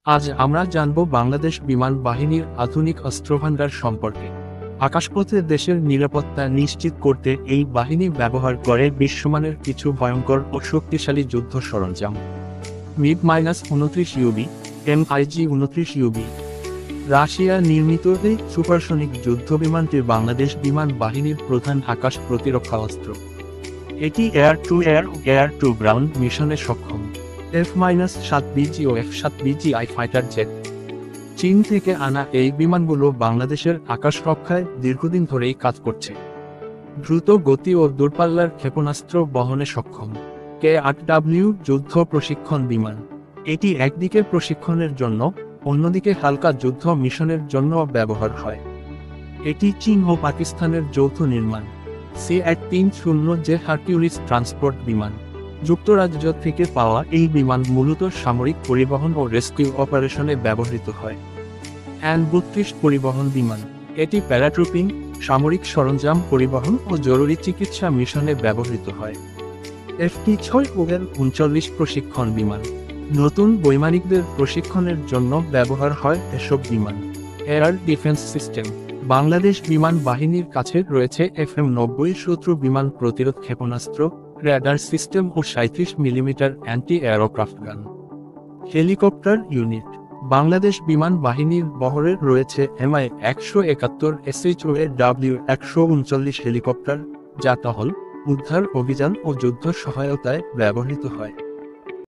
আজ আমরা জানব বাংলাদেশ বিমান বাহিনীর আধুনিক অস্ত্রভান্ডার সম্পর্কে। আকাশপথে দেশের নিরাপত্তা নিশ্চিত করতে এই বাহিনী ব্যবহার করে বিশ্বমানের কিছু ভয়ঙ্কর ও শক্তিশালী যুদ্ধ সরঞ্জাম। MiG-29 MiG-29 রাশিয়া নির্মিত এই সুপারসনিক যুদ্ধবিমানটি বাংলাদেশ বিমান বাহিনীর প্রধান আকাশ প্রতিরক্ষা অস্ত্র। এটি এয়ার টু এয়ার ও এয়ার টু গ্রাউন্ড মিশনে সক্ষম। F-7BG ও F-7BGI ফাইটার জেট। চীন থেকে আনা এই বিমানগুলো বাংলাদেশের আকাশ রক্ষায় দীর্ঘদিন ধরেই কাজ করছে। দ্রুত গতি ও দূরপাল্লার ক্ষেপণাস্ত্র বহনে সক্ষম। K-8W যুদ্ধ প্রশিক্ষণ বিমান। এটি একদিকে প্রশিক্ষণের জন্য, অন্যদিকে হালকা যুদ্ধ মিশনের জন্য ব্যবহার হয়। এটি চীন ও পাকিস্তানের যৌথ নির্মাণ। C-330J হারকিউলিস ট্রান্সপোর্ট বিমান। যুক্তরাজ্য থেকে পাওয়া এই বিমান মূলত সামরিক পরিবহন ও রেস্কিউ অপারেশনে ব্যবহৃত হয়। An-32 পরিবহন বিমান। এটি প্যারাট্রুপিং, সামরিক সরঞ্জাম পরিবহন ও জরুরি চিকিৎসা মিশনে ব্যবহৃত হয়। FT-6 ও L-39 প্রশিক্ষণ বিমান। নতুন বৈমানিকদের প্রশিক্ষণের জন্য ব্যবহার হয় এসব বিমান। Air defence system. বাংলাদেশ বিমান বাহিনীর কাছে রয়েছে FM-90 শত্রু বিমান প্রতিরোধ ক্ষেপণাস্ত্র, র্যাডার সিস্টেম ও 37 মিলিমিটার অ্যান্টি এয়ারক্রাফট গান। Helicopter unit. বাংলাদেশ বিমান বাহিনীর বহরে রয়েছে Mi-171 SHOAW-139 হেলিকপ্টার, যা টহল, উদ্ধার অভিযান ও যুদ্ধ সহায়তায় ব্যবহৃত হয়।